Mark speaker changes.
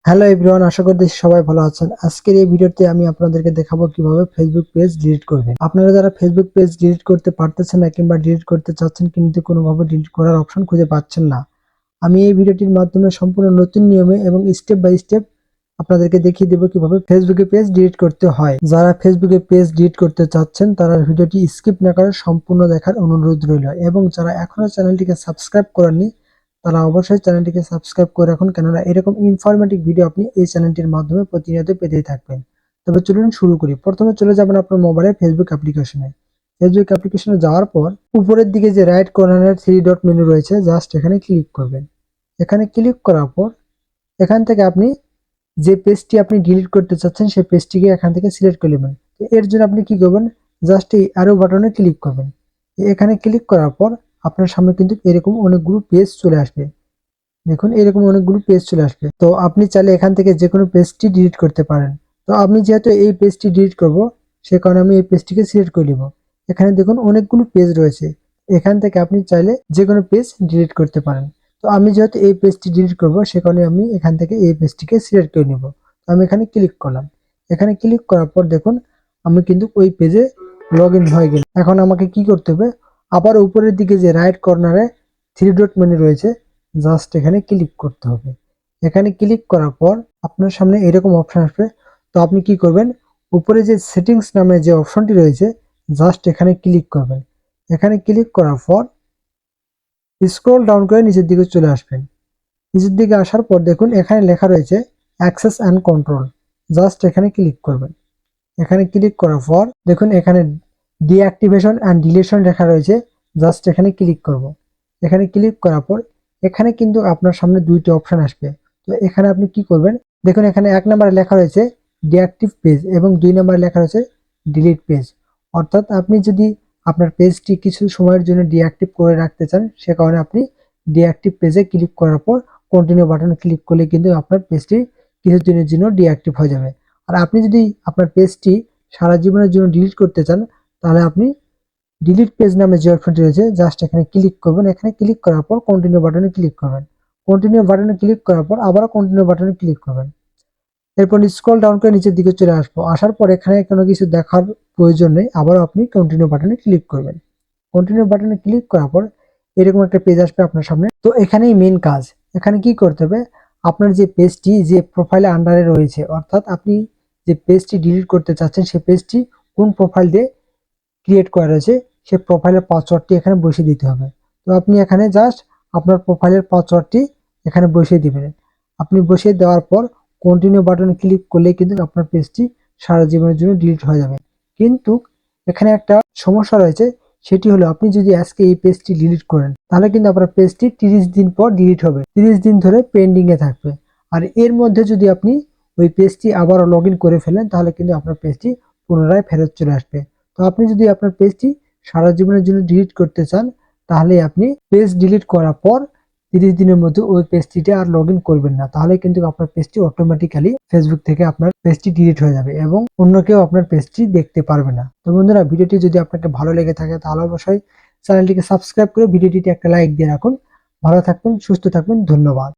Speaker 1: Hello everyone, আশা করতেছি সবাই ভালো আছেন। আজকের এই ভিডিওতে আমি আপনাদেরকে দেখাবো কিভাবে ফেসবুক পেজ ডিলিট করবেন। আপনারা যারা ফেসবুক পেজ ডিলিট করতে পারতেছেন না কিংবা ডিলিট করতে চাচ্ছেন কিন্তু কোনোভাবে ডিলিট করার অপশন খুঁজে পাচ্ছেন না, আমি এই ভিডিওটির মাধ্যমে সম্পূর্ণ নতুন নিয়মে এবং স্টেপ বাই স্টেপ আপনাদেরকে দেখিয়ে দেবো কিভাবে ফেসবুকে পেজ ডিলিট করতে হয়। যারা ফেসবুকে পেজ ডিলিট করতে চাচ্ছেন তারা ভিডিওটি স্কিপ না করে সম্পূর্ণ দেখার অনুরোধ রইল, এবং যারা এখনো চ্যানেলটিকে সাবস্ক্রাইব করেননি তারা অবশ্যই চ্যানেলটিকে সাবস্ক্রাইব করে রাখুন, কেননা এরকম ইনফরমেটিভ ভিডিও আপনি এই চ্যানেলটির মাধ্যমে প্রতিনিয়ত পেতেই থাকবেন। তবে চলুন শুরু করি। প্রথমে চলে যাবেন আপনার মোবাইলে ফেসবুক অ্যাপ্লিকেশনে। ফেসবুক অ্যাপ্লিকেশনে যাওয়ার পর উপরের দিকে যে রাইট কর্নারের 3 ডট মেনু রয়েছে, জাস্ট এখানে ক্লিক করবেন। এখানে ক্লিক করার পর এখান থেকে আপনি যে পেজটি আপনি ডিলিট করতে চাচ্ছেন সেই পেজটিকে এখান থেকে সিলেক্ট করে নেবেন। এর জন্য আপনি কি করবেন, জাস্ট এই অ্যারো বাটনে ক্লিক করবেন। এখানে ক্লিক করার পর আপনার সামনে কিন্তু এরকম অনেকগুলো পেজ চলে আসবে। দেখুন এরকম অনেকগুলো পেজ চলে আসবে। তো আপনি চাইলে এখান থেকে যে কোনো পেজটি ডিলিট করতে পারেন। তো আমি যেহেতু এই পেজটি ডিলিট করব, সে কারণে আমি এই পেজটিকে সিলেক্ট করে নিব। এখানে দেখুন অনেকগুলো পেজ রয়েছে, এখান থেকে আপনি চাইলে যে কোনো পেজ ডিলিট করতে পারেন। তো আমি যেহেতু এই পেজটি ডিলিট করব, সে কারণে আমি এখান থেকে এই পেজটিকে সিলেক্ট করে নিব। তো আমি এখানে ক্লিক করলাম। এখানে ক্লিক করার পর দেখুন আমি কিন্তু ওই পেজে লগ ইন হয়ে গেলাম। এখন আমাকে কি করতে হবে, আবার উপরের দিকে যে রাইট কর্নারে 3 ডট মেনু রয়েছে, জাস্ট এখানে ক্লিক করতে হবে। এখানে ক্লিক করার পর আপনার সামনে এরকম অপশন আসবে। তো আপনি কি করবেন, উপরে যে সেটিংস নামে যে অপশনটি রয়েছে, জাস্ট এখানে ক্লিক করবেন। এখানে ক্লিক করার পর স্ক্রল ডাউন করে নিচের দিকে চলে আসবেন। নিচের দিকে আসার পর দেখুন এখানে লেখা রয়েছে অ্যাক্সেস অ্যান্ড কন্ট্রোল, জাস্ট এখানে ক্লিক করবেন। এখানে ক্লিক করার পর দেখুন এখানে ডিঅ্যাক্টিভেশন অ্যান্ড ডিলিশন লেখা রয়েছে, জাস্ট এখানে ক্লিক করব। এখানে ক্লিক করার পর এখানে কিন্তু আপনার সামনে দুইটি অপশন আসবে। তো এখানে আপনি কি করবেন, দেখুন এখানে 1 নম্বরে লেখা রয়েছে ডিঅ্যাক্টিভ পেজ এবং 2 নম্বরে লেখা রয়েছে ডিলিট পেজ। অর্থাৎ আপনি যদি আপনার পেজটি কিছু সময়ের জন্য ডিঅ্যাক্টিভ করে রাখতে চান, সে কারণে আপনি ডিঅ্যাক্টিভ পেজে ক্লিক করার পর কন্টিনিউ বাটনে ক্লিক করলে কিন্তু আপনার পেজটি কিছুদিনের জন্য ডিঅ্যাক্টিভ হয়ে যাবে। আর আপনি যদি আপনার পেজটি সারা জীবনের জন্য ডিলিট করতে চান, তাহলে আপনি ডিলিট পেজ নামে যে অপশনটি রয়েছে, জাস্ট এখানে ক্লিক করবেন। এখানে ক্লিক করার পর কন্টিনিউ বাটনে ক্লিক করবেন। কন্টিনিউ বাটনে ক্লিক করার পর আবারও কন্টিনিউ বাটনে ক্লিক করবেন। এরপর স্ক্রল ডাউন করে নিচের দিকে চলে আসবো। আসার পর এখানে কোনো কিছু দেখার প্রয়োজন নেই, আবারও আপনি কন্টিনিউ বাটনে ক্লিক করবেন। কন্টিনিউ বাটনে ক্লিক করার পর এরকম একটা পেজ আসবে আপনার সামনে। তো এখানেই মেন কাজ। এখানে কি করতে হবে, আপনার যে পেজটি যে প্রোফাইলে আন্ডারে রয়েছে, অর্থাৎ আপনি যে পেজটি ডিলিট করতে চাচ্ছেন সেই পেজটি কোন প্রোফাইল দিয়ে ক্রিয়েট করা রয়েছে, সেই প্রোফাইলের পাসওয়ার্ডটি এখানে বসিয়ে দিতে হবে। তো আপনি এখানে জাস্ট আপনার প্রোফাইলের পাসওয়ার্ডটি এখানে বসিয়ে দিবেন। আপনি বসিয়ে দেওয়ার পর কন্টিনিউ বাটনে ক্লিক করলে কিন্তু আপনার পেজটি সারা জীবনের জন্য ডিলিট হয়ে যাবে। কিন্তু এখানে একটা সমস্যা রয়েছে, সেটি হলো আপনি যদি আজকে এই পেজটি ডিলিট করেন, তাহলে কিন্তু আপনার পেজটি 30 দিন পর ডিলিট হবে, 30 দিন ধরে পেন্ডিং এ থাকবে। আর এর মধ্যে যদি আপনি ওই পেজটি আবারও লগ ইন করে ফেলেন, তাহলে কিন্তু আপনার পেজটি পুনরায় ফেরত চলে আসবে। তো আপনি যদি আপনার পেজটি সারা জীবনের জন্য ডিলিট করতে চান, তাহলে আপনি পেজ ডিলিট করার পর 30 দিনের মধ্যে ওই পেজটিতে আর লগ ইন করবেন না, তাহলে কিন্তু আপনার পেজটি অটোমেটিক্যালি ফেসবুক থেকে আপনার পেজটি ডিলিট হয়ে যাবে এবং অন্য কেউ আপনার পেজটি দেখতে পারবে না। তো বন্ধুরা, ভিডিওটি যদি আপনাকে ভালো লেগে থাকে তাহলে অবশ্যই চ্যানেলটিকে সাবস্ক্রাইব করে ভিডিওটিতে একটা লাইক দিয়ে রাখুন। ভালো থাকবেন, সুস্থ থাকবেন, ধন্যবাদ।